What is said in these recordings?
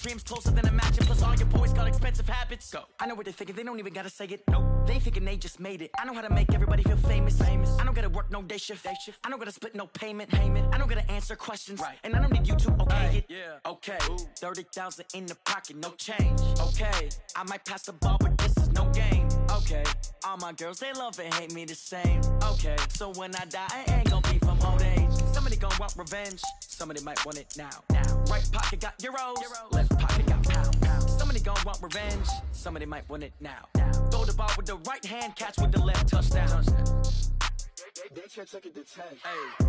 Dreams closer than imagine, plus all your boys got expensive habits. Go. I know what they're thinking, they don't even gotta say it. Nope. They thinking they just made it. I know how to make everybody feel famous. I don't gotta work no day shift. I don't gotta split no payment. I don't gotta answer questions. Right. And I don't need you to okay it. Yeah. Okay. 30,000 in the pocket, no change. Okay. I might pass the ball, but this is no game. Okay. All my girls, they love and hate me the same. Okay. So when I die, I ain't gonna be from old age. Somebody gonna want revenge. Somebody might want it now. Right pocket got euros. Left pocket got pound. Somebody gon' want revenge. Somebody might want it now. Throw the ball with the right hand, catch with the left, touchdown. They can't take it to 10. Hey.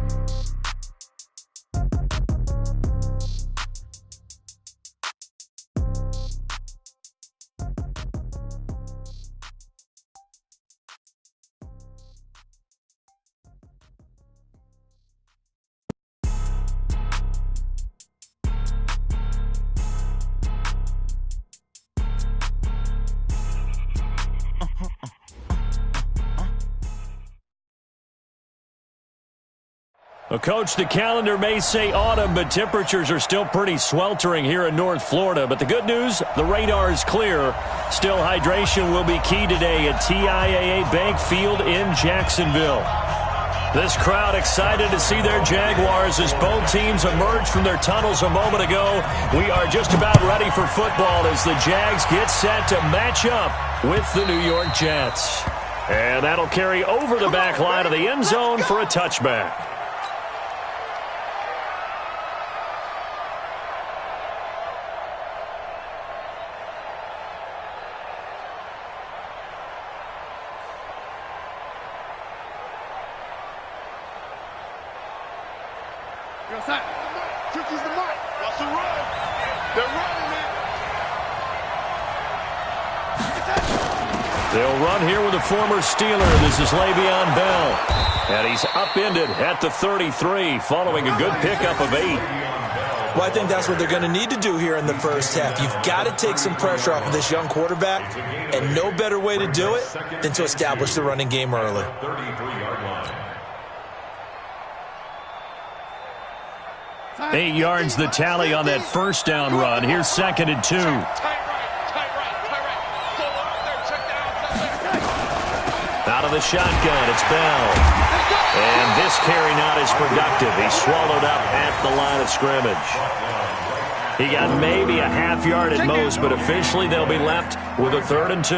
Well, Coach, the calendar may say autumn, but temperatures are still pretty sweltering here in North Florida. But the good news, the radar is clear. Still, hydration will be key today at TIAA Bank Field in Jacksonville. This crowd excited to see their Jaguars as both teams emerged from their tunnels a moment ago. We are just about ready for football as the Jags get set to match up with the New York Jets. And that'll carry over the back line of the end zone for a touchback. They'll run here with a former Steeler. This is Le'Veon Bell. And he's upended at the 33 following a good pickup of 8. Well, I think that's what they're going to need to do here in the first half. You've got to take some pressure off of this young quarterback, and no better way to do it than to establish the running game early. 8 yards the tally on that first down run. Here's 2nd and 2. Out of the shotgun, it's Bell. And this carry not as productive. He's swallowed up at the line of scrimmage. He got maybe a half yard at most, but officially they'll be left with a 3rd and 2.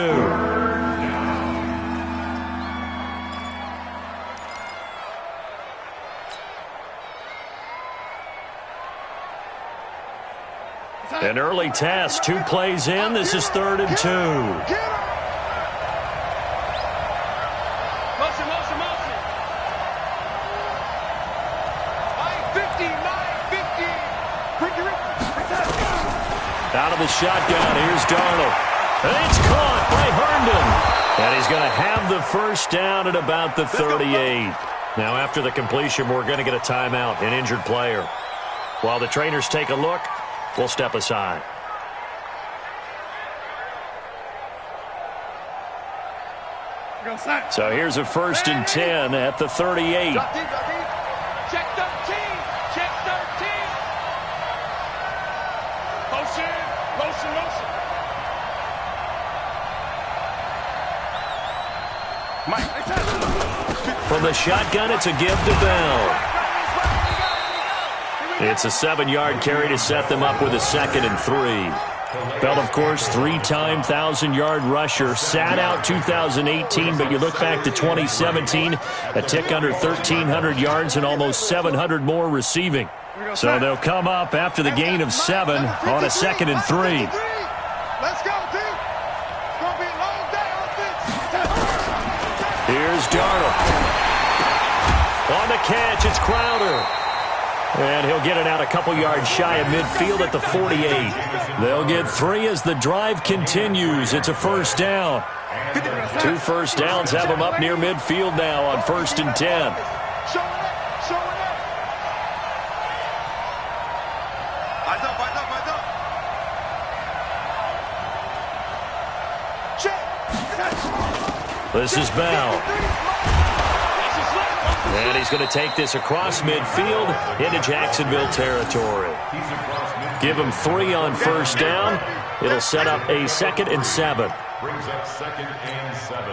An early test, 2 plays in. This is 3rd and 2. Out of the shotgun, here's Darnold. And it's caught by Herndon. And he's going to have the first down at about the 38. Now, after the completion, we're going to get a timeout, an injured player. While the trainers take a look, we'll step aside. So here's a 1st and 10 at the 38. Check 13. Check 13. Motion. From the shotgun, it's a give to Bell. It's a 7-yard carry to set them up with a 2nd and 3. Bell, of course, 3-time 1,000-yard rusher. Sat out 2018, but you look back to 2017, a tick under 1,300 yards and almost 700 more receiving. So they'll come up after the gain of 7 on a 2nd and 3. Let's go, team. It's going to be a long day on this. Here's Darnold. On the catch, it's Crowder. And he'll get it out a couple yards shy of midfield at the 48. They'll get 3 as the drive continues. It's a 1st down. 2 first downs have them up near midfield now on 1st and 10. This is Bell. And he's going to take this across midfield into Jacksonville territory. Give him 3 on first down. It'll set up a 2nd and 7. Brings up 2nd and 7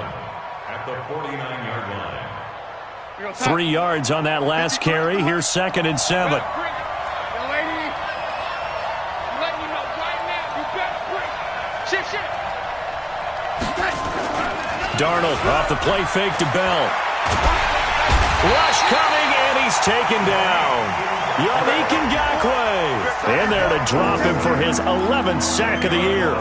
at the 49-yard line. 3 yards on that last carry. Here's 2nd and 7. Darnold off the play fake to Bell. Rush coming, and he's taken down. Yannick Ngakoue in there to drop him for his 11th sack of the year.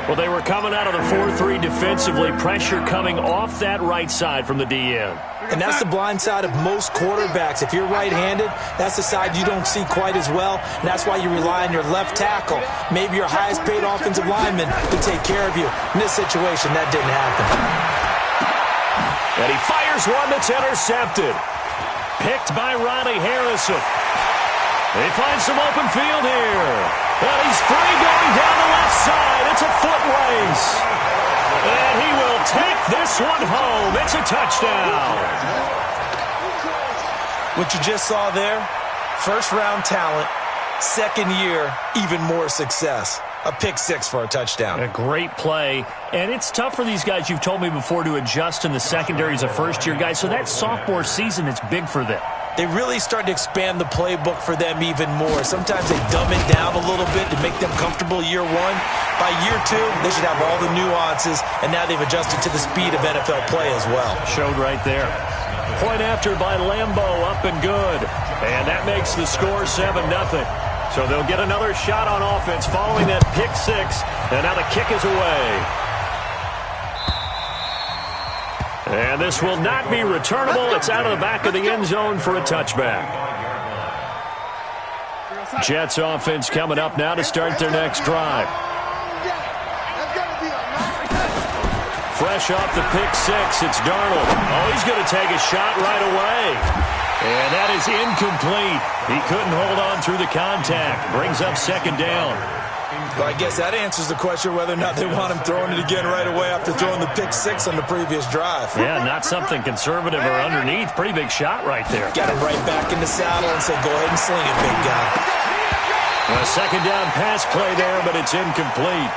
Well, they were coming out of the 4-3 defensively. Pressure coming off that right side from the DN. And that's the blind side of most quarterbacks. If you're right-handed, that's the side you don't see quite as well. And that's why you rely on your left tackle, maybe your highest-paid offensive lineman, to take care of you. In this situation, that didn't happen. And he fires one that's intercepted. Picked by Ronnie Harrison. He finds some open field here. And he's free going down the left side. It's a foot race. And he will take this one home. It's a touchdown. What you just saw there, first-round talent, second year, even more success. A pick 6 for a touchdown. A great play. And it's tough for these guys, you've told me before, to adjust in the secondary as a first-year guy. So that sophomore season, it's big for them. They really start to expand the playbook for them even more. Sometimes they dumb it down a little bit to make them comfortable year 1. By year 2, they should have all the nuances, and now they've adjusted to the speed of NFL play as well. Showed right there. Point after by Lambeau, up and good. And that makes the score 7-0. So they'll get another shot on offense following that pick 6. And now the kick is away. And this will not be returnable. It's out of the back of the end zone for a touchback. Jets offense coming up now to start their next drive. Fresh off the pick 6, it's Darnold. Oh, he's going to take a shot right away. And that is incomplete. He couldn't hold on through the contact. Brings up 2nd down. Well, I guess that answers the question whether or not they want him throwing it again right away after throwing the pick 6 on the previous drive. Yeah, not something conservative or underneath. Pretty big shot right there. Got him right back in the saddle and said, go ahead and sling it, big guy. A 2nd down pass play there, but it's incomplete.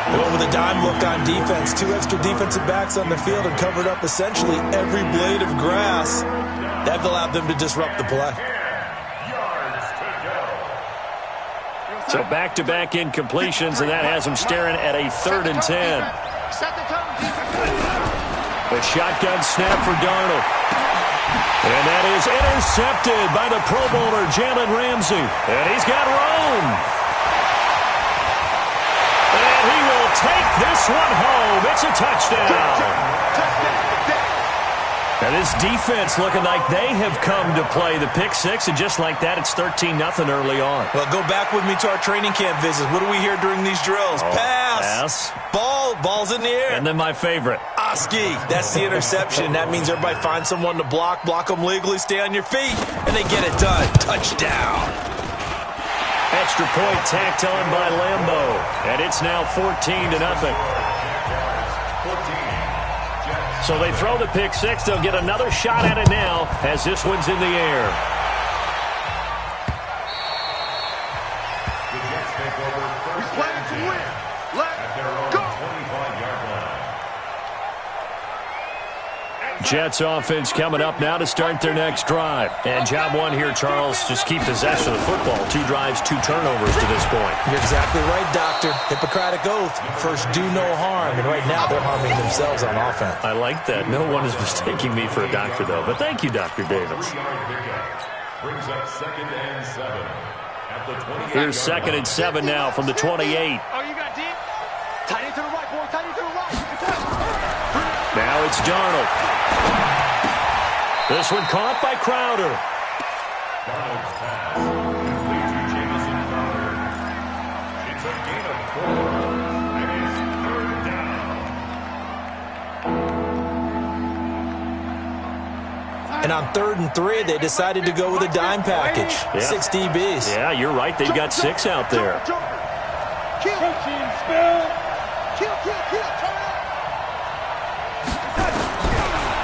Going with a dime look on defense. 2 extra defensive backs on the field and covered up essentially every blade of grass. That allowed them to disrupt the play. So back-to-back incompletions, and that has them staring at a 3rd and 10. A shotgun snap for Darnold. And that is intercepted by the Pro Bowler, Jalen Ramsey. And he's got room. And he will take this one home. It's a touchdown. And this defense looking like they have come to play the pick 6, and just like that, it's 13-0 early on. Well, go back with me to our training camp visits. What do we hear during these drills? Pass. Ball's in the air. And then my favorite. Oski. That's the interception. That means everybody find someone to block them legally, stay on your feet, and they get it done. Touchdown. Extra point tacked on by Lambeau. And it's now 14-0. So they throw the pick 6. They'll get another shot at it now as this one's in the air. The Jets take over first Playing to win. Let's go. 25-yard line. Jets offense coming up now to start their next drive. And job 1 here, Charles, just keep possession of the football. 2 drives, 2 turnovers to this point. You're exactly right, Doctor. Hippocratic oath. First, do no harm. And right now, they're harming themselves on offense. I like that. No one is mistaking me for a doctor, though. But thank you, Dr. Davis. Brings up 2nd and 7 at the 20. Here's 2nd and 7 now from the 28. Oh, you got deep. Tight end to the right, boy. Tight end to the right. Now it's Darnold. This one caught by Crowder. Darnold's pass. Complete to Jamison Crowder. It's a gain of 4. And it's 3rd down. And on 3rd and 3, they decided to go with a dime package. Yeah. 6 DBs. Yeah, you're right. They've got 6 out there. Kill. Kill.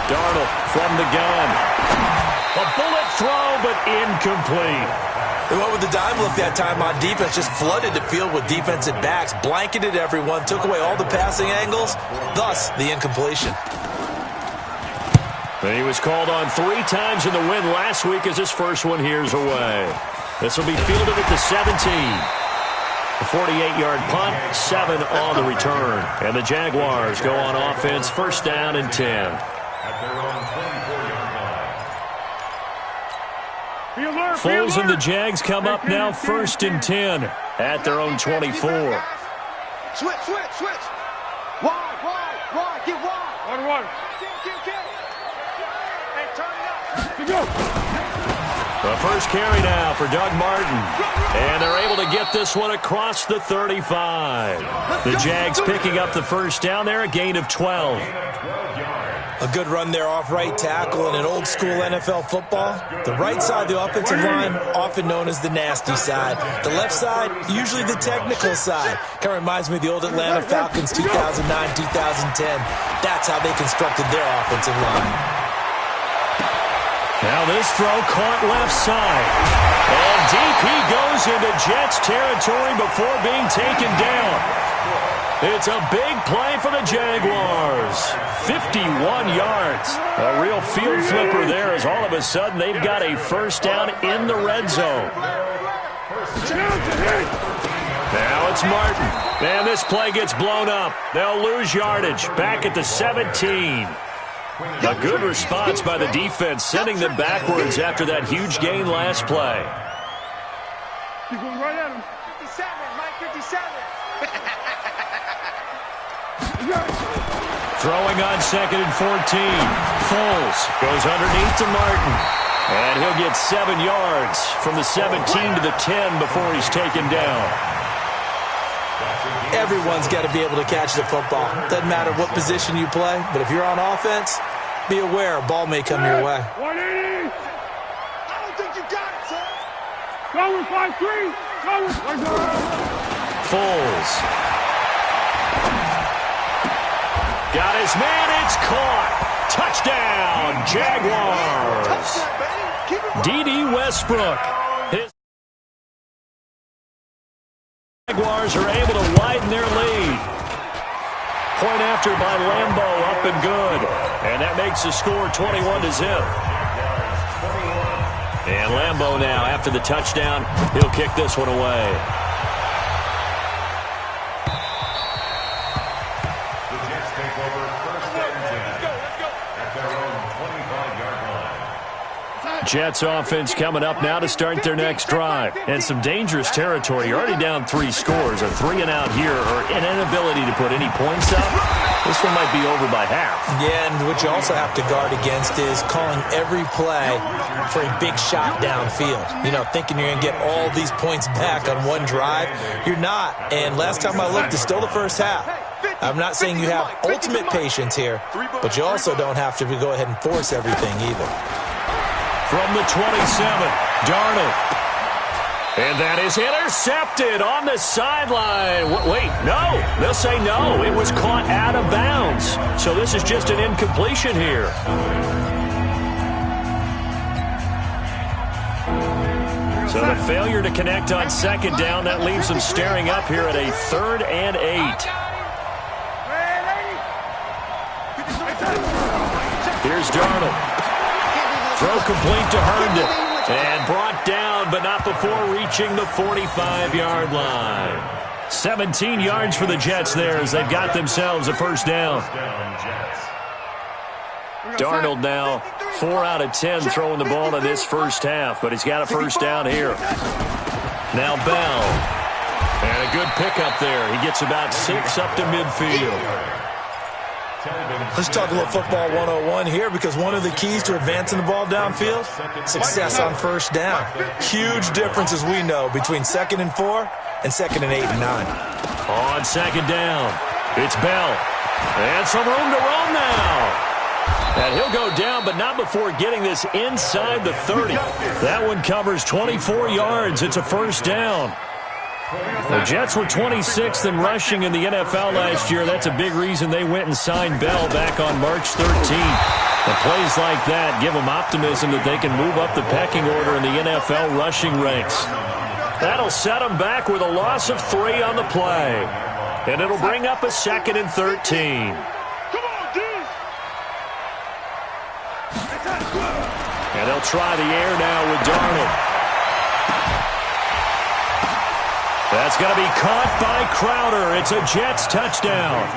Darnold from the gun. A bullet throw, but incomplete. They went with the dime look that time on defense, just flooded the field with defensive backs, blanketed everyone, took away all the passing angles, thus the incompletion. He was called on 3 times in the win last week as his first one here's away. This will be fielded at the 17. A 48-yard punt, 7 on the return. And the Jaguars go on offense, first down and 10. At their own 24-yard line. Foles and the Jags come up now first and 10 at their own 24. Switch. Wide. Get wide. One. Hey, turn it up. Go. The first carry now for Doug Martin. And they're able to get this one across the 35. The Jags picking up the first down there, a gain of 12. A good run there off right tackle in an old school NFL football. The right side of the offensive line, often known as the nasty side. The left side, usually the technical side. Kind of reminds me of the old Atlanta Falcons 2009, 2010. That's how they constructed their offensive line. Now this throw caught left side. And deep he goes into Jets territory before being taken down. It's a big play for the Jaguars. 51 yards. A real field flipper there as all of a sudden they've got a first down in the red zone. Now it's Martin. And this play gets blown up. They'll lose yardage. Back at the 17. A good response by the defense, sending them backwards after that huge gain last play. Keep going right at him. 57, Mike, 57. Throwing on second and 14. Foles goes underneath to Martin. And he'll get 7 yards from the 17 to the 10 before he's taken down. Everyone's got to be able to catch the football. Doesn't matter what position you play, but if you're on offense, be aware a ball may come your way. 180. I don't think you got it, son. Go with 5-3. Go with 5-3. Foles. Got his man. It's caught. Touchdown, Jaguars. D.D. Westbrook. His Jaguars are able to widen their lead. Point after by Lambo, up and good. And that makes the score 21-0. And Lambo now, after the touchdown, he'll kick this one away. The Jets take over first and 10 at their own 25-yard line. Jets offense coming up now to start their next drive. And some dangerous territory. You're already down 3 scores. A 3-and-out here or an inability to put any points up. This one might be over by half. Yeah, and what you also have to guard against is calling every play for a big shot downfield. You know, thinking you're going to get all these points back on one drive. You're not. And last time I looked, it's still the first half. I'm not saying you have ultimate patience here, but you also don't have to go ahead and force everything either. From the 27, Darnold. And that is intercepted on the sideline. Wait, no. They'll say no. It was caught out of bounds. So this is just an incompletion here. So the failure to connect on second down, that leaves them staring up here at a 3rd and 8. Here's Darnold. Throw complete to Herndon. And brought down, but not before reaching the 45-yard line. 17 yards for the Jets there as they've got themselves a first down. Darnold now 4 out of 10 throwing the ball in this first half, but he's got a first down here. Now Bell. And a good pickup there. He gets about 6 up to midfield. Let's talk a little football 101 here, because one of the keys to advancing the ball downfield, success on first down. Huge difference, as we know, between 2nd and 4 and 2nd and 8 and 9. On second down, it's Bell. And some room to roam now. And he'll go down, but not before getting this inside the 30. That one covers 24 yards. It's a first down. The Jets were 26th in rushing in the NFL last year. That's a big reason they went and signed Bell back on March 13th. And plays like that give them optimism that they can move up the pecking order in the NFL rushing ranks. That'll set them back with a loss of 3 on the play. And it'll bring up a 2nd and 13. And they'll try the air now with Darnold. That's going to be caught by Crowder. It's a Jets touchdown.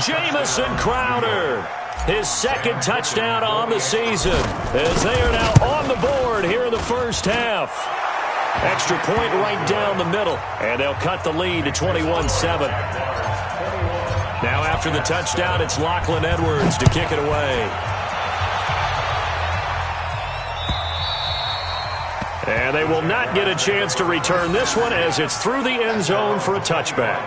Jamison Crowder, his 2nd touchdown on the season, as they are now on the board here in the first half. Extra point right down the middle, and they'll cut the lead to 21-7. Now after the touchdown, it's Lachlan Edwards to kick it away. And they will not get a chance to return this one as it's through the end zone for a touchback.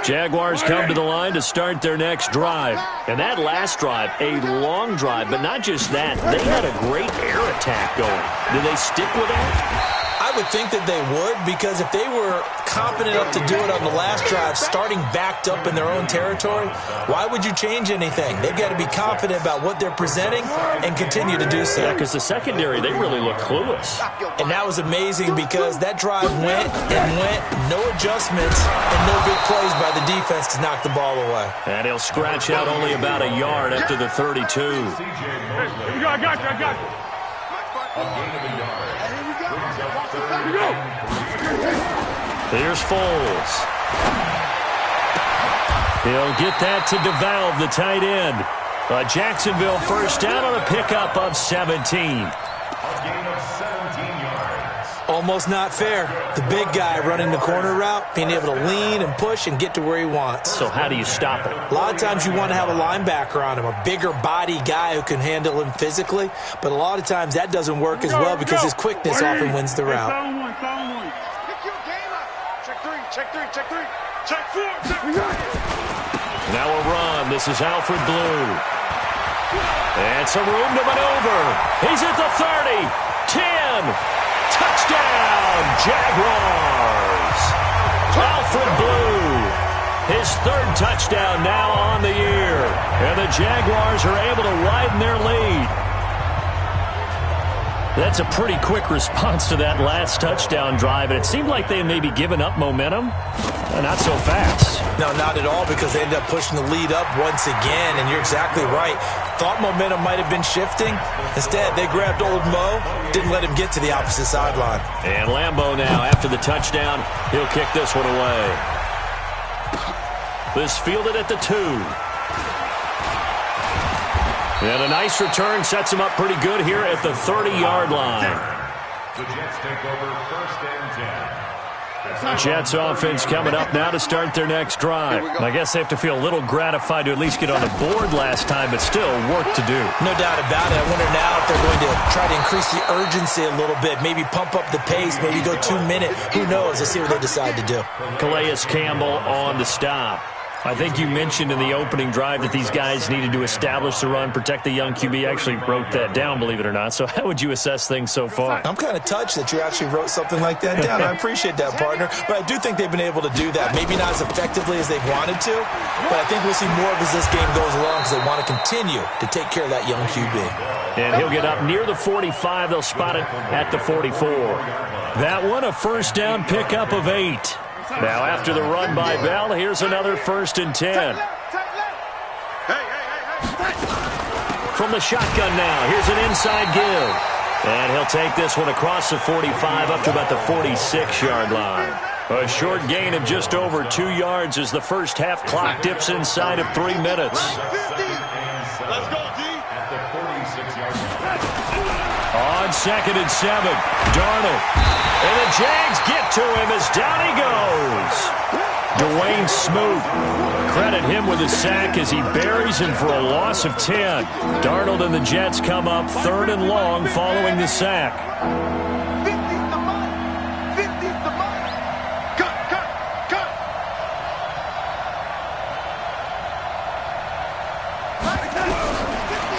Jaguars come to the line to start their next drive. And that last drive, a long drive, but not just that. They had a great air attack going. Did they stick with that? I would think that they would, because if they were confident enough to do it on the last drive, starting backed up in their own territory, why would you change anything? They've got to be confident about what they're presenting and continue to do so. Yeah, because the secondary, they really looked clueless. And that was amazing because that drive went and went, no adjustments, and no big plays by the defense to knock the ball away. And he'll scratch out only about a yard after the 32. Hey, here we go, I got you, I got you. A gain of a yard. Here we go. Here's Foles. He'll get that to DeValve, the tight end. Jacksonville first down on a pickup of 17. A gain of 17 yards. Almost not fair. The big guy running the corner route, being able to lean and push and get to where he wants. So how do you stop it? A lot of times you want to have a linebacker on him, a bigger body guy who can handle him physically, but a lot of times that doesn't work as well because his quickness often wins the route. Pick your game up. Check 3, check 3, check 3, check 4, check 3. Now a run. This is Alfred Blue. And some room to maneuver. He's at the 30, 10. Touchdown, Jaguars. Alfred Blue, his 3rd touchdown now on the year. And the Jaguars are able to widen their lead. That's a pretty quick response to that last touchdown drive, and it seemed like they may be giving up momentum. Not so fast. No, not at all, because they ended up pushing the lead up once again, and you're exactly right. Thought momentum might have been shifting. Instead, they grabbed old Mo, didn't let him get to the opposite sideline. And Lambeau now, after the touchdown, he'll kick this one away. This fielded at the 2. And a nice return sets him up pretty good here at the 30-yard line. The Jets take over 1st and 10. Jets offense coming up now to start their next drive. I guess they have to feel a little gratified to at least get on the board last time, but still work to do. No doubt about it. I wonder now if they're going to try to increase the urgency a little bit, maybe pump up the pace, maybe go 2 minute. Who knows? Let's see what they decide to do. Calais Campbell on the stop. I think you mentioned in the opening drive that these guys needed to establish the run, protect the young QB. Actually wrote that down, believe it or not. So how would you assess things so far? I'm kind of touched that you actually wrote something like that down. I appreciate that, partner. But I do think they've been able to do that. Maybe not as effectively as they wanted to, but I think we'll see more of as this game goes along because they want to continue to take care of that young QB. And he'll get up near the 45. They'll spot it at the 44. That one, a first down pickup of 8. Now, after the run by Bell, here's another 1st and 10. From the shotgun now, here's an inside give. And he'll take this one across the 45 up to about the 46-yard line. A short gain of just over 2 yards as the first half clock dips inside of 3 minutes. Let's go, D. At the 46-yard line. On 2nd and 7, Darnold. And the Jags get to him as down he goes. Dwayne Smoot. Credit him with a sack as he buries him for a loss of 10. Darnold and the Jets come up 3rd and long following the sack. 50's the money. 50's the money. Cut.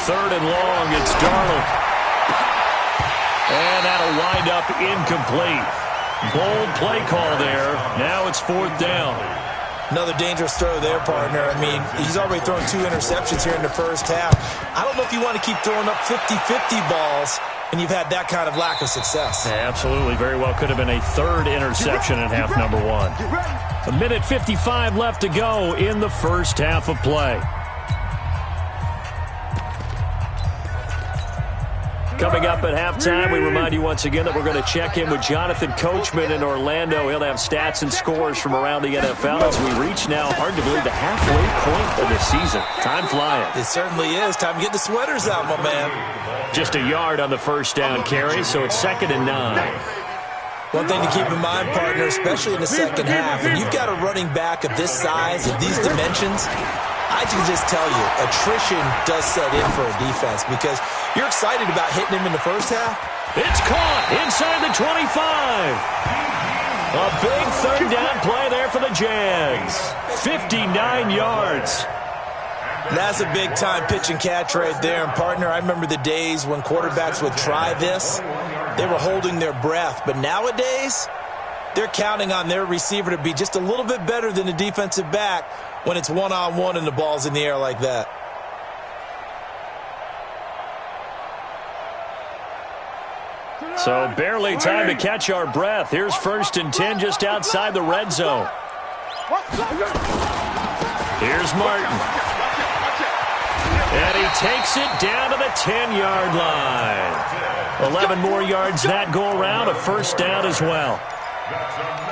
3rd and long. It's Darnold. And that'll wind up incomplete. Bold play call there. Now it's 4th down. Another dangerous throw there, partner. I mean, he's already thrown 2 interceptions here in the first half. I don't know if you want to keep throwing up 50-50 balls and you've had that kind of lack of success. Yeah, absolutely. Very well could have been a 3rd interception in half number 1. 1:55 left to go in the first half of play. Coming up at halftime, we remind you once again that we're going to check in with Jonathan Coachman in Orlando. He'll have stats and scores from around the NFL as we reach now, hard to believe, the halfway point of the season. Time flying. It certainly is. Time to get the sweaters out, my man. Just a yard on the first down carry, so it's 2nd and 9. One thing to keep in mind, partner, especially in the second half, and you've got a running back of this size, of these dimensions, I can just tell you, attrition does set in for a defense because you're excited about hitting him in the first half. It's caught inside the 25. A big 3rd down play there for the Jags. 59 yards. That's a big-time pitch and catch right there. And, partner, I remember the days when quarterbacks would try this. They were holding their breath. But nowadays, they're counting on their receiver to be just a little bit better than the defensive back when it's one-on-one and the ball's in the air like that. So barely time to catch our breath. Here's 1st and 10 just outside the red zone. Here's Martin. And he takes it down to the 10-yard line. 11 more yards that go around, a 1st down as well.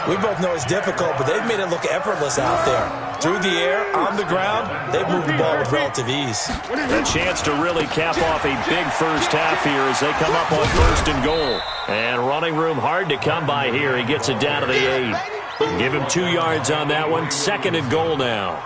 We both know it's difficult, but they've made it look effortless out there. Through the air, on the ground, they've moved the ball with relative ease. A chance to really cap off a big first half here as they come up on 1st and goal. And running room hard to come by here. He gets it down to the 8. Give him 2 yards on that one. 2nd and goal now.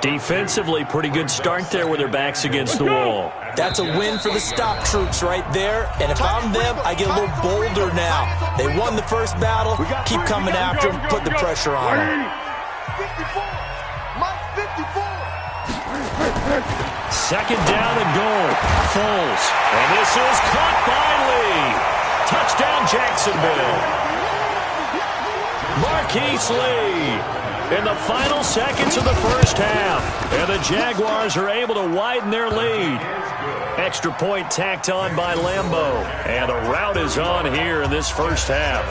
Defensively, pretty good start there with their backs against the wall. That's a win for the stop troops right there. And if I'm them, I get a little bolder now. They won the first battle. Keep coming after them. Put the pressure on them. 2nd down and goal. Foles. And this is caught by Lee. Touchdown, Jacksonville. Marquise Lee in the final seconds of the first half. And the Jaguars are able to widen their lead. Extra point tacked on by Lambeau. And the rout is on here in this first half.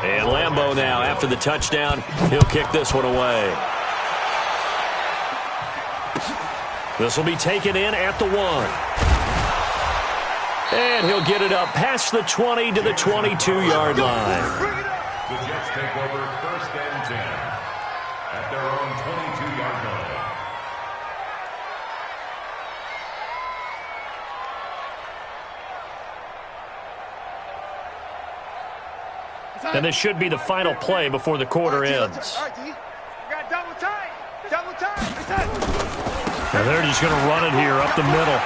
And Lambeau now, after the touchdown, he'll kick this one away. This will be taken in at the 1. And he'll get it up past the 20 to the 22-yard line. The Jets take over 1st and 10 at their own 22-yard line. And this should be the final play before the quarter ends. And they're just going to run it here up the middle.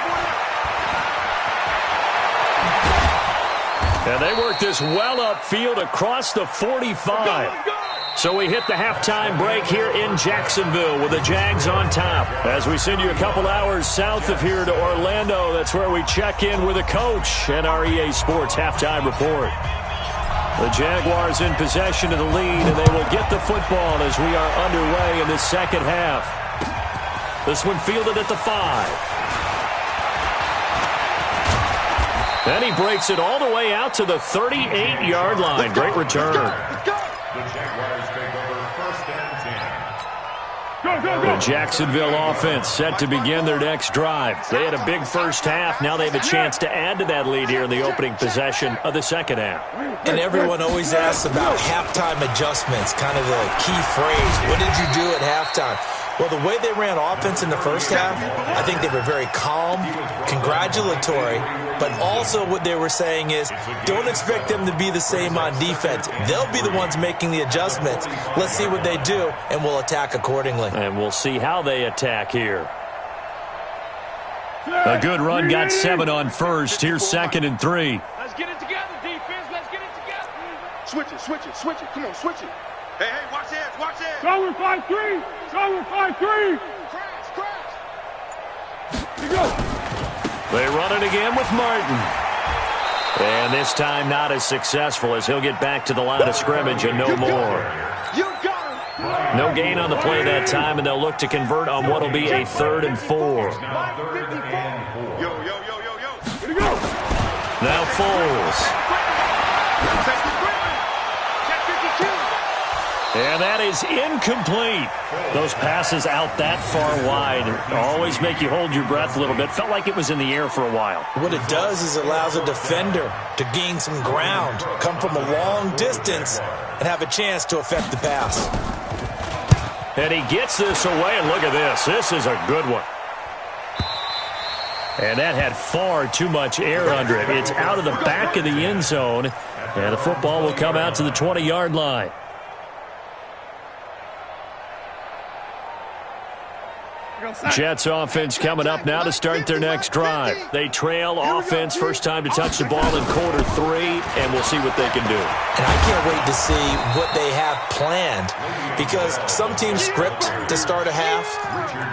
And they work this well upfield across the 45. So we hit the halftime break here in Jacksonville with the Jags on top. As we send you a couple hours south of here to Orlando, that's where we check in with the coach and our EA Sports halftime report. The Jaguars in possession of the lead, and they will get the football as we are underway in the second half. This one fielded at the 5. Then he breaks it all the way out to the 38-yard line. Great return. The Jaguars take over 1st and 10. The Jacksonville offense set to begin their next drive. They had a big first half. Now they have a chance to add to that lead here in the opening possession of the second half. And everyone always asks about halftime adjustments, kind of the key phrase. What did you do at halftime? Well, the way they ran offense in the first half, I think they were very calm, congratulatory, but also what they were saying is don't expect them to be the same on defense. They'll be the ones making the adjustments. Let's see what they do, and we'll attack accordingly. And we'll see how they attack here. A good run got 7 on first. Here's 2nd and 3. Let's get it together, defense. Let's get it together. Switch it, switch it, switch it. Come on, switch it. Hey, hey, watch it, watch it. Go with 5-3. Go with 5-3. Crash, crash. Here you go. They run it again with Martin. And this time not as successful as he'll get back to the line of scrimmage and no more. You got him. No gain on the play that time, and they'll look to convert on what will be a 3rd and 4. Yo, yo, yo, yo, yo. Here we go. Now Foles. Check 52. And that is incomplete. Those passes out that far wide always make you hold your breath a little bit. Felt like it was in the air for a while. What it does is it allows a defender to gain some ground, come from a long distance, and have a chance to affect the pass. And he gets this away, and look at this. This is a good one. And that had far too much air under it. It's out of the back of the end zone, and the football will come out to the 20-yard line. Jets offense coming up now to start their next drive. They trail offense, first time to touch the ball in quarter 3, and we'll see what they can do. And I can't wait to see what they have planned, because some teams script to start a half.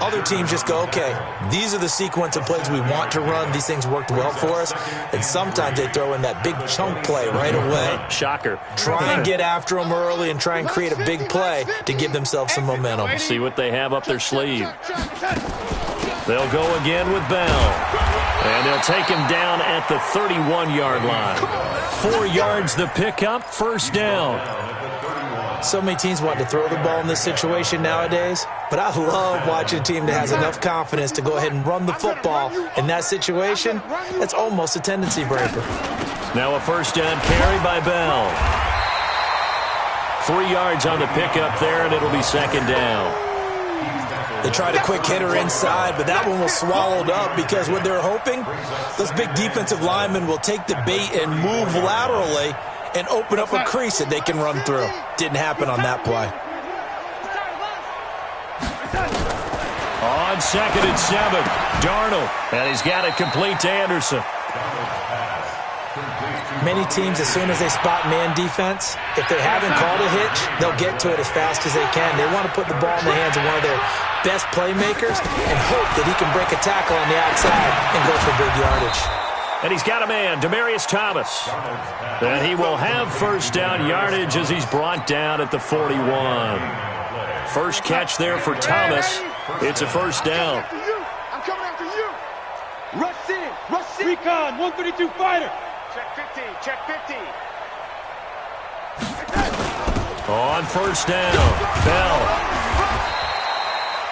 Other teams just go, okay, these are the sequence of plays we want to run. These things worked well for us. And sometimes they throw in that big chunk play right away. Shocker. Try and get after them early and try and create a big play to give themselves some momentum. See what they have up their sleeve. They'll go again with Bell. And they'll take him down at the 31-yard line. 4 yards the pickup, first down. So many teams want to throw the ball in this situation nowadays, but I love watching a team that has enough confidence to go ahead and run the football. In that situation, that's almost a tendency breaker. Now a first down carry by Bell. 3 yards on the pickup there, and it'll be 2nd down. They tried a quick hitter inside, but that one was swallowed up because what they're hoping, those big defensive linemen will take the bait and move laterally and open up a crease that they can run through. Didn't happen on that play. On 2nd and 7, Darnold, and he's got it complete to Anderson. Many teams, as soon as they spot man defense, if they haven't called a hitch, they'll get to it as fast as they can. They want to put the ball in the hands of one of their best playmakers and hope that he can break a tackle on the outside and go for big yardage. And he's got a man, Demaryius Thomas. And he will have first down yardage as he's brought down at the 41. First catch there for Thomas. It's a first down. I'm coming after you. Rush in. Rush in. Recon, 132 fighter. Check 50. Check 50. On first down, Bell.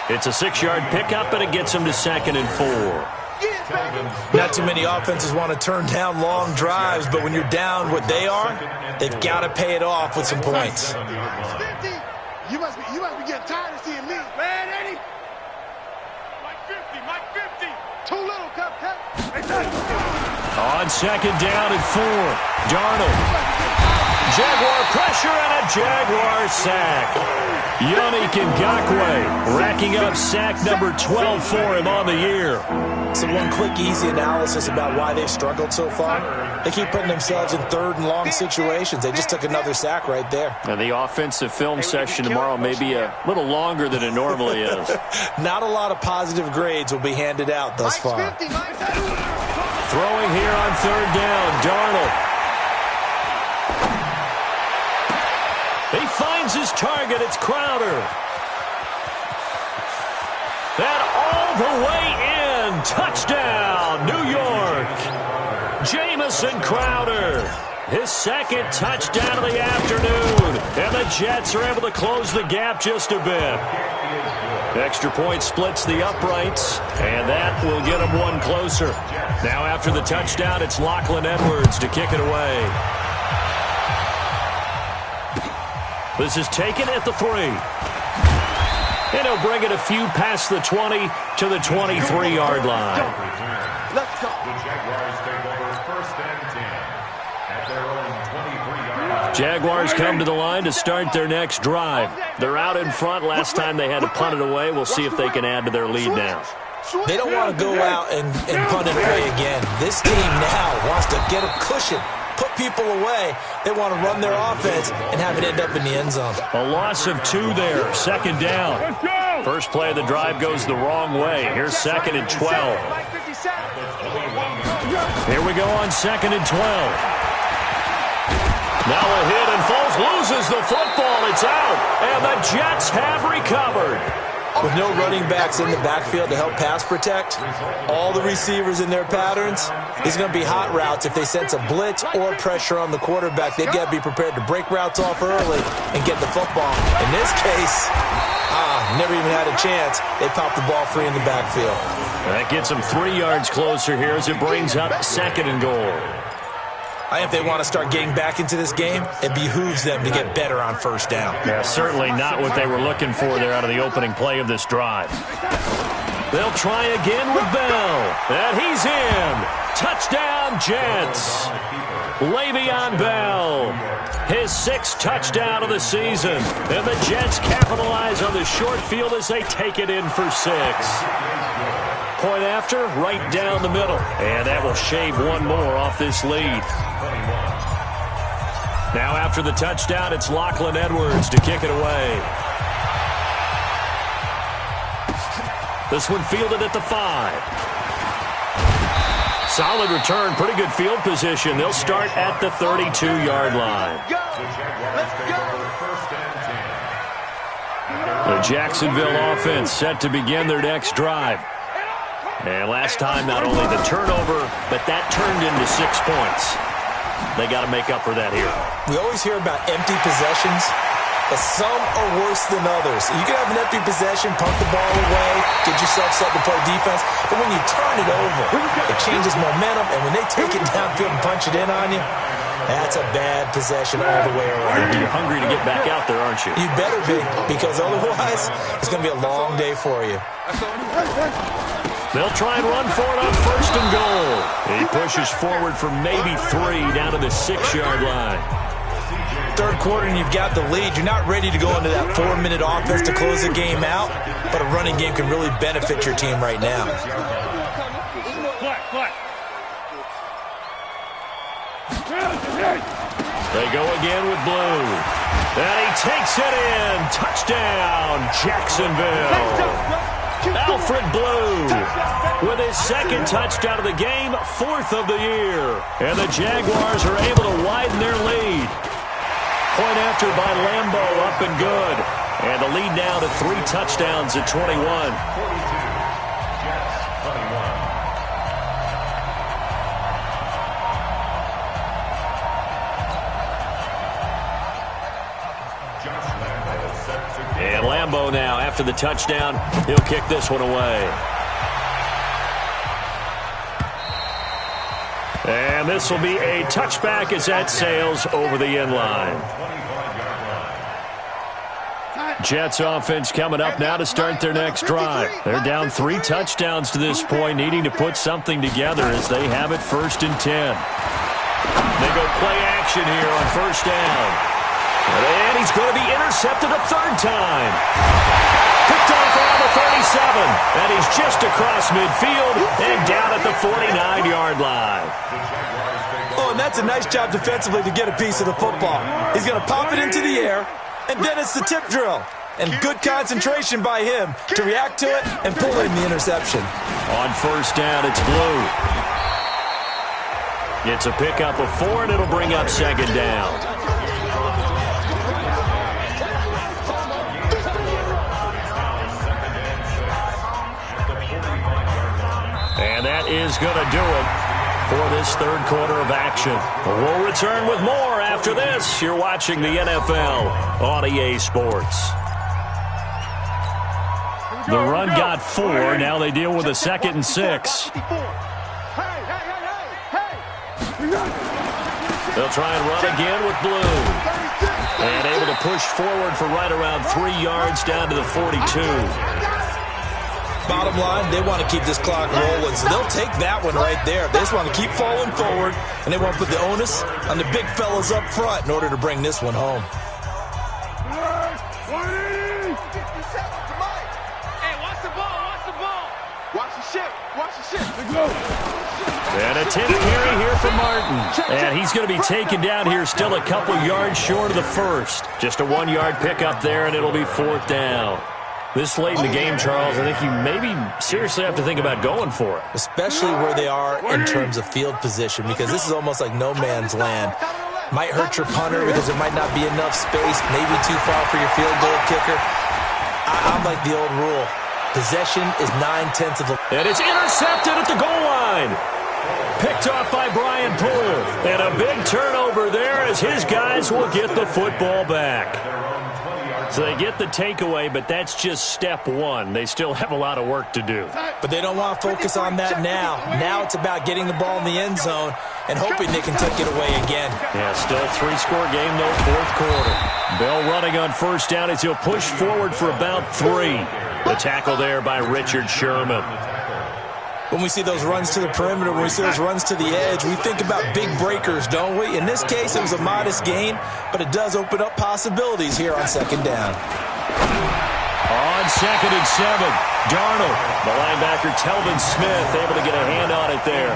It's a 6-yard pickup, and it gets him to 2nd and 4. Not too many offenses want to turn down long drives, but when you're down what they are, they've got to pay it off with some points. You must be getting tired of seeing me. Man, Eddie. Mike 50, Mike 50. Too little, cut. On 2nd down and 4, Darnold. Jaguar pressure and a Jaguar sack. Yannick Ngakoue racking up sack number 12 for him on the year. So one quick, easy analysis about why they've struggled so far. They keep putting themselves in 3rd and long situations. They just took another sack right there. And the offensive film session tomorrow may be a little longer than it normally is. Not a lot of positive grades will be handed out thus far. Throwing here on 3rd down, Darnold. He finds his target. It's Crowder. And all the way in. Touchdown, New York. Jamison Crowder. His 2nd touchdown of the afternoon. And the Jets are able to close the gap just a bit. Extra point splits the uprights, and that will get them one closer. Now after the touchdown, it's Lachlan Edwards to kick it away. This is taken at the 3. And he'll bring it a few past the 20 to the 23-yard line. Let's go. The Jaguars take over 1st and 10 at their own 23-yard line. Jaguars come to the line to start their next drive. They're out in front. Last time they had to punt it away. We'll see if they can add to their lead now. They don't want to go out and punt it away again. This team now wants to get a cushion, put people away. They want to run their offense and have it end up in the end zone. A loss of 2 there, second down. First play of the drive goes the wrong way. Here's 2nd and 12. Here we go on 2nd and 12. Now a hit, and Foles loses the football. It's out, and the Jets have recovered. With no running backs in the backfield to help pass protect, all the receivers in their patterns, it's going to be hot routes. If they sense a blitz or pressure on the quarterback, they've got to be prepared to break routes off early and get the football. In this case, never even had a chance. They popped the ball free in the backfield. That gets them 3 yards closer here as it brings up 2nd and goal. I think if they want to start getting back into this game, it behooves them to get better on first down. Yeah, certainly not what they were looking for there out of the opening play of this drive. They'll try again with Bell, and he's in. Touchdown, Jets. Le'Veon Bell, his 6th touchdown of the season, and the Jets capitalize on the short field as they take it in for 6. Point after, right down the middle. And that will shave 1 more off this lead. Now after the touchdown, it's Lachlan Edwards to kick it away. This one fielded at the 5. Solid return, pretty good field position. They'll start at the 32-yard line. The Jacksonville offense set to begin their next drive. And last time, not only the turnover, but that turned into 6 points. They got to make up for that here. We always hear about empty possessions, but some are worse than others. You can have an empty possession, punt the ball away, get yourself set to play defense, but when you turn it over, it changes momentum, and when they take it downfield and punch it in on you, that's a bad possession all the way around. You're hungry to get back out there, aren't you? You better be, because otherwise, it's going to be a long day for you. They'll try and run for it on 1st and goal. He pushes forward for maybe 3 down to the 6-yard line. 3rd quarter and you've got the lead. You're not ready to go into that 4-minute offense to close the game out, but a running game can really benefit your team right now. They go again with Blue. And he takes it in. Touchdown, Jacksonville. Alfred Blue with his 2nd touchdown of the game, 4th of the year. And the Jaguars are able to widen their lead. Point after by Lambeau, up and good. And the lead now to 3 touchdowns at 21. And Lambeau now, after the touchdown, he'll kick this one away. And this will be a touchback as that sails over the end line. Jets offense coming up now to start their next drive. They're down 3 touchdowns to this point, needing to put something together as they have it 1st and 10. They go play action here on 1st down. And he's going to be intercepted a 3rd time. Picked off around the 37. And he's just across midfield and down at the 49-yard line. Oh, and that's a nice job defensively to get a piece of the football. He's going to pop it into the air, and then it's the tip drill. And good concentration by him to react to it and pull in the interception. On 1st down, it's Blue. It's a pickup of 4, and it'll bring up 2nd down. And that is going to do it for this 3rd quarter of action. We'll return with more after this. You're watching the NFL on EA Sports. The run got 4. Now they deal with a 2nd and 6. They'll try and run again with Blue. And able to push forward for right around 3 yards down to the 42. Bottom line, they want to keep this clock rolling, so they'll take that one right there. They just want to keep falling forward, and they want to put the onus on the big fellas up front in order to bring this one home. Hey, watch the ball, watch the ball. Watch And a 10th carry here for Martin. And he's going to be taken down here still a couple yards short of the first. Just a 1-yard pickup there, and it'll be 4th down. This late in the game, Charles, I think you maybe seriously have to think about going for it. Especially where they are in terms of field position, because this is almost like no man's land. Might hurt your punter because there might not be enough space, maybe too far for your field goal kicker. I'm like the old rule. Possession is 9/10 of the... And it's intercepted at the goal line. Picked off by Brian Poole. And a big turnover there as his guys will get the football back. So they get the takeaway, but that's just step one. They still have a lot of work to do. But they don't want to focus on that now. Now it's about getting the ball in the end zone and hoping they can take it away again. Yeah, still 3-score game, though, 4th quarter. Bell running on 1st down as he'll push forward for about 3. The tackle there by Richard Sherman. When we see those runs to the perimeter, when we see those runs to the edge, we think about big breakers, don't we? In this case, it was a modest gain, but it does open up possibilities here on 2nd down. On 2nd and 7, Darnold, the linebacker Telvin Smith, able to get a hand on it there.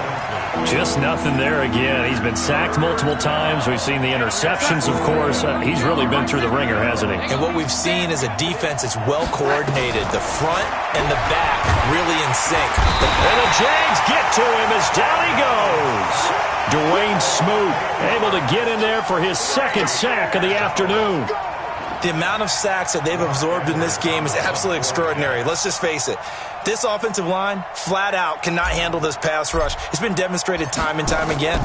Just nothing there again. He's been sacked multiple times. We've seen the interceptions, of course. He's really been through the ringer, hasn't he? And what we've seen is a defense that's well coordinated. The front and the back really in sync. And the Jags get to him as down he goes. Dwayne Smoot able to get in there for his 2nd sack of the afternoon. The amount of sacks that they've absorbed in this game is absolutely extraordinary. Let's just face it. This offensive line, flat out, cannot handle this pass rush. It's been demonstrated time and time again.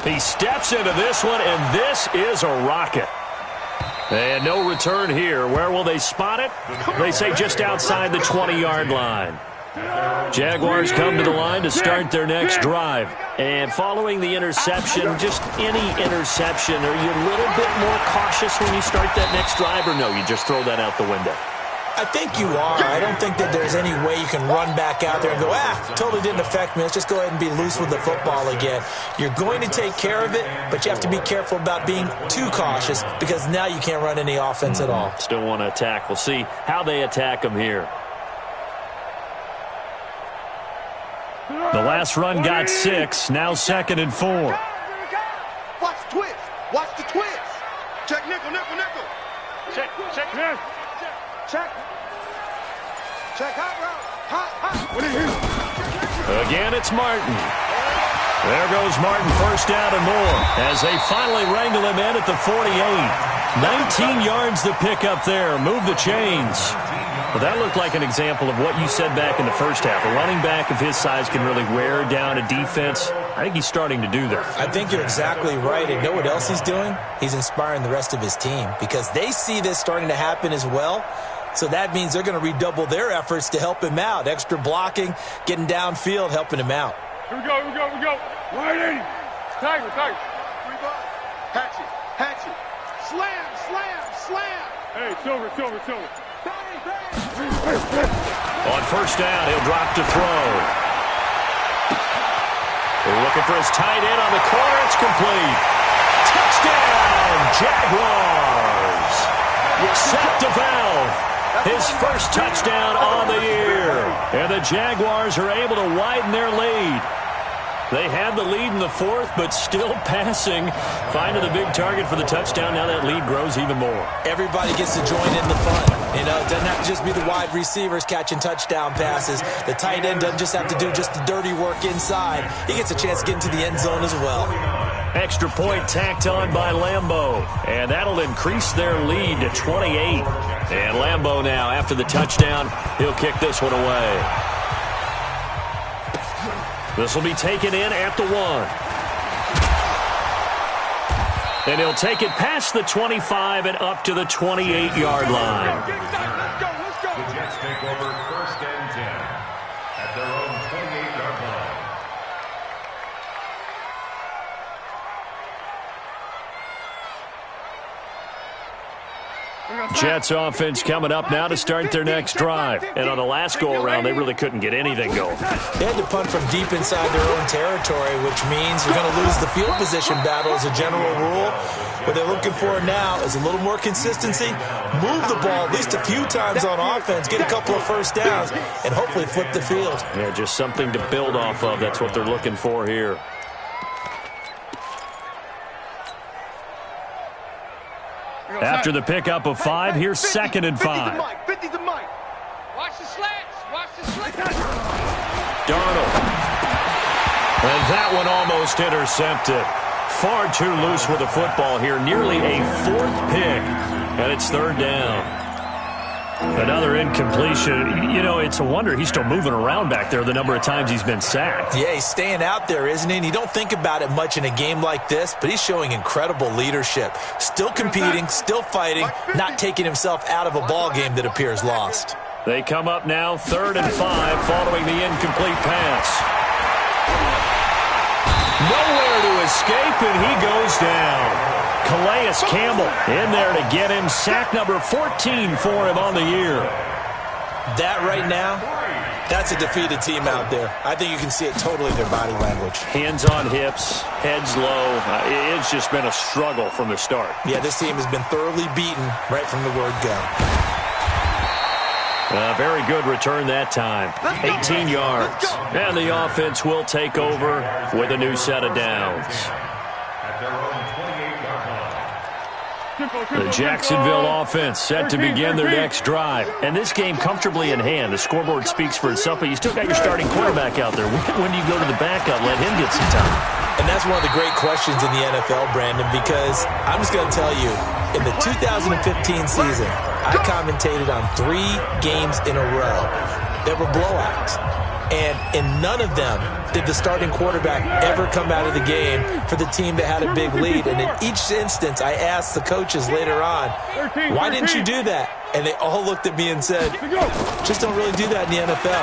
He steps into this one, and this is a rocket. And no return here. Where will they spot it? They say just outside the 20-yard line. Jaguars come to the line to start their next drive. And following the interception, just any interception, are you a little bit more cautious when you start that next drive, or no, you just throw that out the window? I think you are. I don't think that there's any way you can run back out there and go, totally didn't affect me. Let's just go ahead and be loose with the football again. You're going to take care of it, but you have to be careful about being too cautious because now you can't run any offense at all. Still want to attack. We'll see how they attack them here. The last run got 6, now 2nd and 4. Watch the twist. Watch the twist. Check nickel, nickel, nickel. Check. Hot route. Hot. What are you? Again, it's Martin. There goes Martin, 1st down and more, as they finally wrangle him in at the 48. 19 yards to pick up there. Move the chains. Well, that looked like an example of what you said back in the 1st half. A running back of his size can really wear down a defense. I think he's starting to do that. I think you're exactly right. And know what else he's doing? He's inspiring the rest of his team because they see this starting to happen as well. So that means they're going to redouble their efforts to help him out. Extra blocking, getting downfield, helping him out. Here we go. Wide 80. Tiger. Hatchet. Slam. Hey, Silver. On 1st down, he'll drop to throw. They're looking for his tight end on the corner. It's complete. Touchdown, Jaguars. Set to Valve. His 1st touchdown on the year. And the Jaguars are able to widen their lead. They had the lead in the 4th, but still passing. Finding the big target for the touchdown. Now that lead grows even more. Everybody gets to join in the fun. You know, it doesn't have to just be the wide receivers catching touchdown passes. The tight end doesn't just have to do just the dirty work inside. He gets a chance to get into the end zone as well. Extra point tacked on by Lambeau. And that'll increase their lead to 28. And Lambeau now, after the touchdown, he'll kick this one away. This will be taken in at the 1. And he'll take it past the 25 and up to the 28-yard line. Let's go. The Jets take over 1st and 10 at their own 28-yard line. Come Jets offense coming up now to start their next drive. And on the last go-around, they really couldn't get anything going. They had to punt from deep inside their own territory, which means you're going to lose the field position battle as a general rule. What they're looking for now is a little more consistency, move the ball at least a few times on offense, get a couple of first downs, and hopefully flip the field. Yeah, just something to build off of. That's what they're looking for here. After the pickup of 5, here's 2nd and 5. 50's the mic. Watch the slants. Watch the slants. Darnold. And that one almost intercepted. Far too loose with the football here. Nearly a 4th pick. And it's 3rd down. Another incompletion. You know, it's a wonder he's still moving around back there the number of times he's been sacked. Yeah, he's staying out there, isn't he? And you don't think about it much in a game like this, but he's showing incredible leadership. Still competing, still fighting, not taking himself out of a ball game that appears lost. They come up now 3rd and 5 following the incomplete pass. Nowhere to escape, and he goes down. Calais Campbell in there to get him. Sack number 14 for him on the year. That right now, that's a defeated team out there. I think you can see it totally in their body language. Hands on hips, heads low. It's just been a struggle from the start. Yeah, this team has been thoroughly beaten right from the word go. Very good return that time. 18 yards. And the offense will take over with a new set of downs. The Jacksonville offense set to begin their next drive. And this game comfortably in hand. The scoreboard speaks for itself, but you still got your starting quarterback out there. When do you go to the backup, let him get some time? And that's one of the great questions in the NFL, Brandon, because I'm just going to tell you, in the 2015 season, I commentated on 3 games in a row that were blowouts. And in none of them did the starting quarterback ever come out of the game for the team that had a big lead. And in each instance, I asked the coaches later on, why didn't you do that? And they all looked at me and said, just don't really do that in the NFL.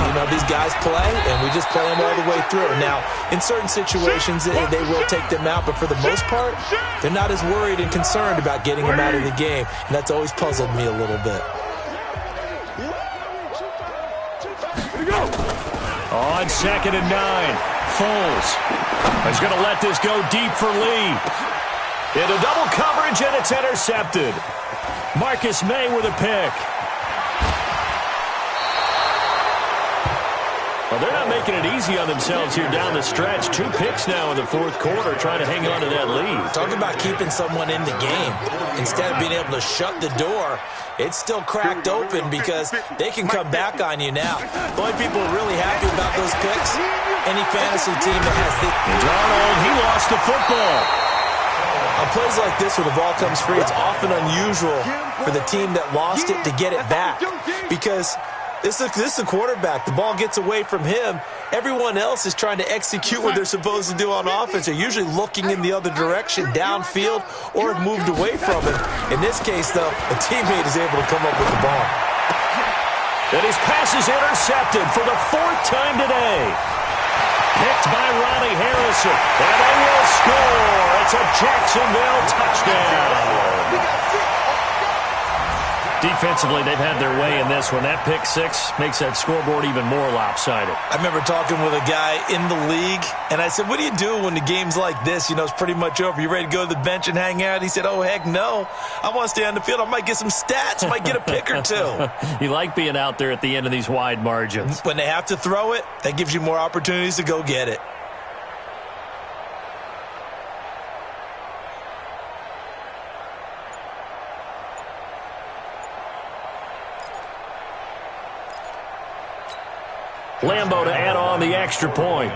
You know, these guys play, and we just play them all the way through. Now, in certain situations, they will take them out, but for the most part, they're not as worried and concerned about getting them out of the game. And that's always puzzled me a little bit. On 2nd and 9, Foles is going to let this go deep for Lee. Into double coverage, and it's intercepted. Marcus May with a pick. Well, they're not making it easy on themselves here down the stretch. 2 picks now in the 4th quarter, trying to hang on to that lead. Talk about keeping someone in the game. Instead of being able to shut the door, it's still cracked open because they can come back on you now. The only people really happy about those picks, any fantasy team that has the... Darnold, he lost the football. On plays like this where the ball comes free, it's often unusual for the team that lost it to get it back because this is the quarterback. The ball gets away from him. Everyone else is trying to execute what they're supposed to do on offense. They're usually looking in the other direction, downfield, or have moved away from him. In this case, though, a teammate is able to come up with the ball. And his pass is intercepted for the 4th time today. Picked by Ronnie Harrison. And they will score. It's a Jacksonville touchdown. Defensively, they've had their way in this one. That pick 6 makes that scoreboard even more lopsided. I remember talking with a guy in the league, and I said, what do you do when the game's like this? You know, it's pretty much over. You ready to go to the bench and hang out? He said, oh, heck no. I want to stay on the field. I might get some stats. I might get a pick or 2. You like being out there at the end of these wide margins. When they have to throw it, that gives you more opportunities to go get it. Lambo to add on the extra point.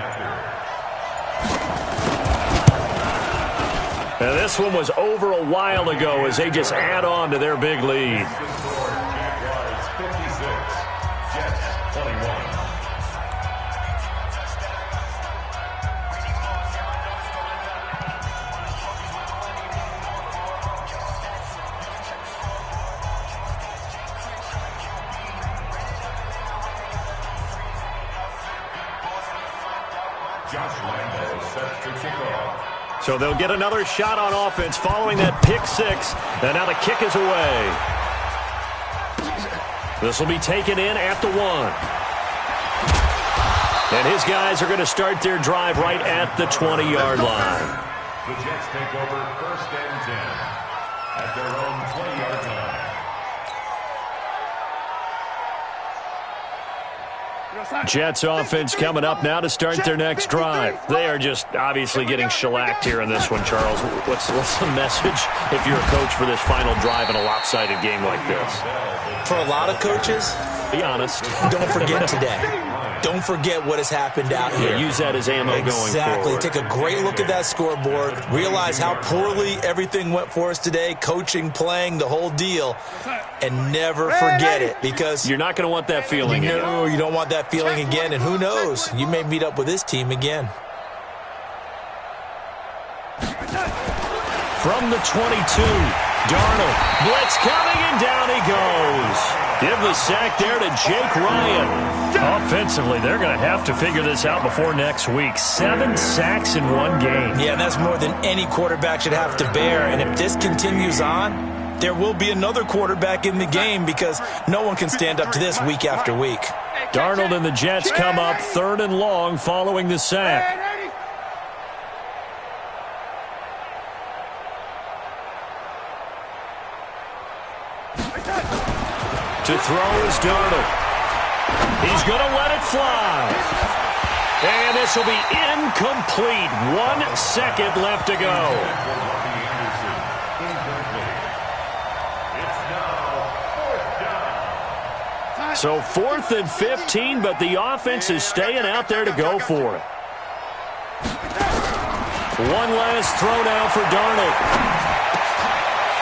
Now this one was over a while ago as they just add on to their big lead. Jaguars 56, Jets 21. Josh Lambo set to kick off. So they'll get another shot on offense following that pick six. And now the kick is away. This will be taken in at the 1. And his guys are going to start their drive right at the 20-yard line. The Jets take over 1st and 10 at their own 20-yard line. Jets offense coming up now to start their next drive. They are just obviously getting shellacked here in this one, Charles. What's the message if you're a coach for this final drive in a lopsided game like this? For a lot of coaches, be honest. Don't forget today. Don't forget what has happened out here. Yeah, use that as ammo going forward. Exactly. Take a great look at that scoreboard. Realize how poorly everything went for us today, coaching, playing, the whole deal. And never forget it, because you're not going to want that feeling again. No, you don't want that feeling again. And who knows? You may meet up with this team again. From the 22, Darnold. Blitz coming, and down he goes. Give the sack there to Jake Ryan. Offensively, they're going to have to figure this out before next week. 7 sacks in one game. Yeah, that's more than any quarterback should have to bear. And if this continues on, there will be another quarterback in the game, because no one can stand up to this week after week. Darnold and the Jets come up 3rd and long following the sack. To throw is Darnold. He's going to let it fly. And this will be incomplete. 1 second left to go. So 4th and 15, but the offense is staying out there to go for it. One last throw now for Darnold.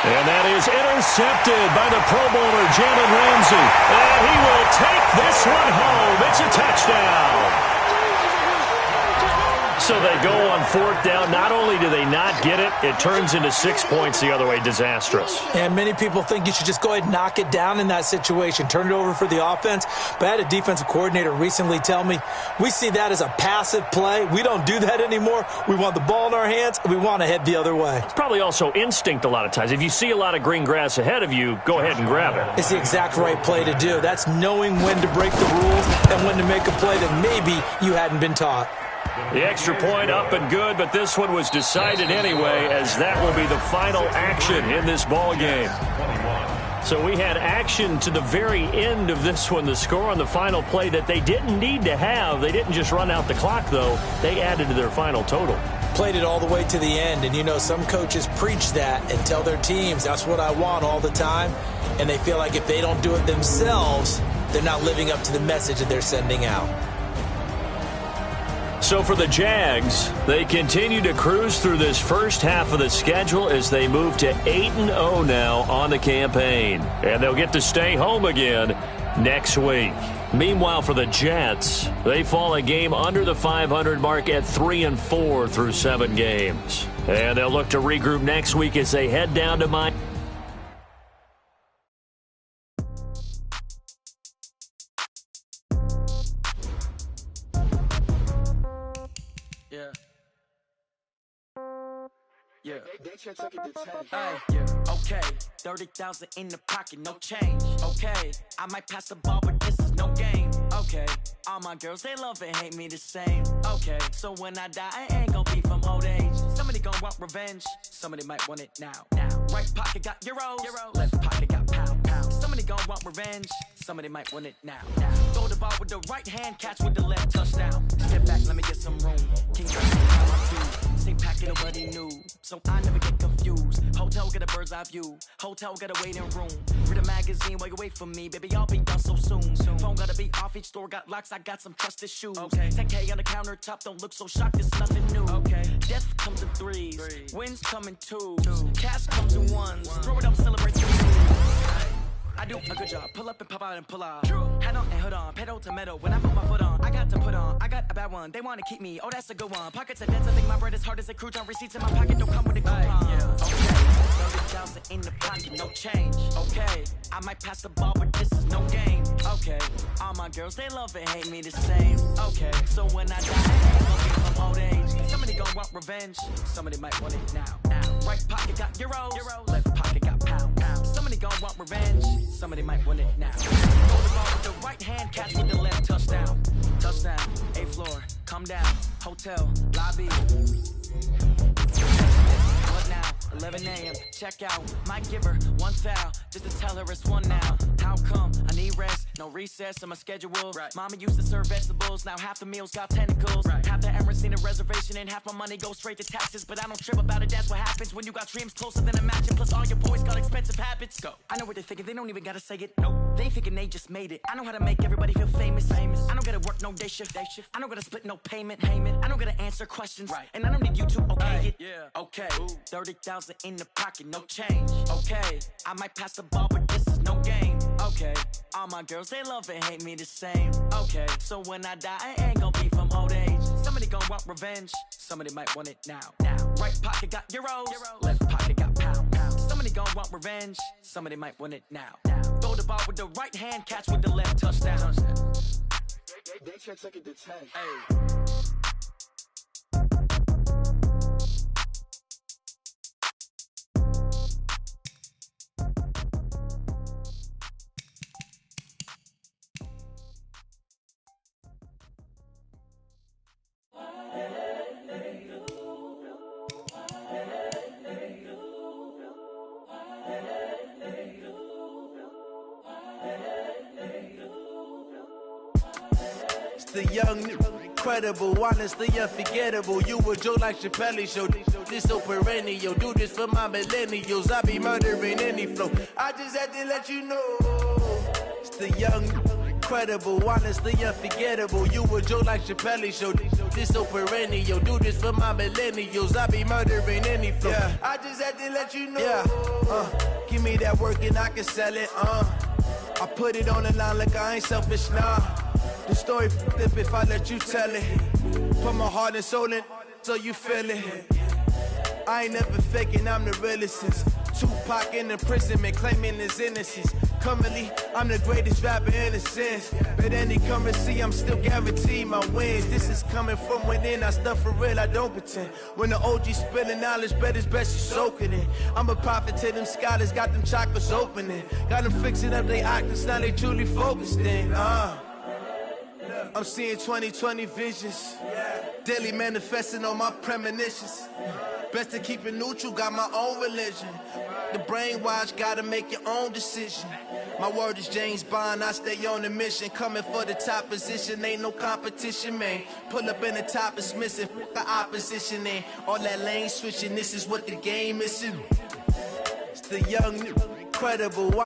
And that is intercepted by the Pro Bowler, Jalen Ramsey. And he will take this one home. It's a touchdown. So they go on 4th down. Not only do they not get it, it turns into 6 points the other way. Disastrous. And many people think you should just go ahead and knock it down in that situation. Turn it over for the offense. But I had a defensive coordinator recently tell me, we see that as a passive play. We don't do that anymore. We want the ball in our hands, and we want to head the other way. It's probably also instinct a lot of times. If you see a lot of green grass ahead of you, go ahead and grab it. It's the exact right play to do. That's knowing when to break the rules and when to make a play that maybe you hadn't been taught. The extra point up and good, but this one was decided anyway, as that will be the final action in this ball game. So we had action to the very end of this one. The score on the final play that they didn't need to have. They didn't just run out the clock, though. They added to their final total. Played it all the way to the end, and you know some coaches preach that and tell their teams, that's what I want all the time, and they feel like if they don't do it themselves, they're not living up to the message that they're sending out. So for the Jags, they continue to cruise through this first half of the schedule as they move to 8-0 now on the campaign. And they'll get to stay home again next week. Meanwhile, for the Jets, they fall a game under the 500 mark at 3-4 through 7 games. And they'll look to regroup next week as they head down to Miami. Yeah. Okay. 30,000 in the pocket, no change. Okay. I might pass the ball, but this is no game. Okay. All my girls, they love and hate me the same. Okay. So when I die, I ain't gonna be from old age. Somebody gonna want revenge. Somebody might want it now. Right pocket got euros. Left pocket got pound. Somebody gonna want revenge. Somebody might want it now. Throw the ball with the right hand, catch with the left, touchdown. Step back, let me get some room. King James, how I do. Same packet of what he knew. So I never get confused. Hotel get a bird's eye view. Hotel get a waiting room. Read a magazine while you wait for me. Baby, I'll be done so soon. Phone gotta be off, each store got locks. I got some trusted shoes. Okay. 10K on the countertop, don't look so shocked, it's nothing new. Okay. Death comes in threes. Wins come in twos. Cash comes in ones. Throw it up, celebrate the I do a good job. Pull up and pop out and pull out. Hat on and hood on. Pedal to metal. When I put my foot on, I got to put on. I got a bad one. They want to keep me. Oh, that's a good one. Pockets are dense. I think my bread is hard as a crouton. Receipts in my pocket don't come with a coupon. Okay. 30,000 in the pocket. No change. Okay. I might pass the ball, but this is no no game. Okay, all my girls, they love and hate me the same. Okay, so when I die, I ain't gonna be from old age. Somebody gon' want revenge, somebody might want it now. Right pocket got euros, left pocket got pounds. Somebody gon' want revenge, somebody might want it now. Throw the ball with the right hand, catch with the left, touchdown. Touchdown, 8th floor, come down, hotel, lobby. What now? 11 a.m. Check out. Might give her one foul just to tell her it's one now. How come? I need rest. No recess in my schedule. Right. Mama used to serve vegetables. Now half the meals got tentacles. Right. Half the Emirates need a reservation and half my money goes straight to taxes. But I don't trip about it. That's what happens when you got dreams closer than a matching. Plus all your boys got expensive habits. Go. I know what they're thinking. They don't even gotta say it. Nope. They thinking they just made it. I know how to make everybody feel famous. I don't gotta work no day shift. I don't gotta split no payment. I don't gotta answer questions. Right. And I don't need you to okay it. Yeah. Okay. 30,000 in the pocket, no change. Okay. I might pass the ball, but this is no game. Okay. All my girls, they love and hate me the same. Okay. So when I die, I ain't gonna be from old age. Somebody gon' want revenge. Somebody might want it now. Right pocket got euros. Left pocket got pounds. Somebody gon' want revenge. Somebody might want it now. Throw the ball with the right hand, catch with the left, touchdown. They can't take it to 10. Hey. The young, incredible, honestly unforgettable. You a joke like Chappelle Show. This so perennial. Do this for my millennials. I be murdering any flow. I just had to let you know. It's the young, incredible, honestly unforgettable. You a joke like Chappelle Show. This so perennial. Do this for my millennials. I be murdering any flow. Yeah. I just had to let you know. Yeah. Give me that work and I can sell it. I put it on the line like I ain't selfish, nah. The story f***ed if I let you tell it. Put my heart and soul in so you feel it. I ain't never faking, I'm the realest since Tupac in imprisonment, claiming his innocence. Currently, I'm the greatest rapper in a sense. But any currency, I'm still guaranteed my wins. This is coming from within, I stuff for real, I don't pretend. When the OG spilling knowledge, bet it's best you soak it in. I'm a prophet to them scholars, got them chakras opening. Got them fixing up their octaves, now they truly focused in. I'm seeing 2020 visions. Daily manifesting on my premonitions. Best to keep it neutral, got my own religion. The brainwash, gotta make your own decision. My word is James Bond, I stay on the mission. Coming for the top position, ain't no competition, man. Pull up in the top, it's missing, the opposition, and all that lane switching, this is what the game is. It's the young, incredible,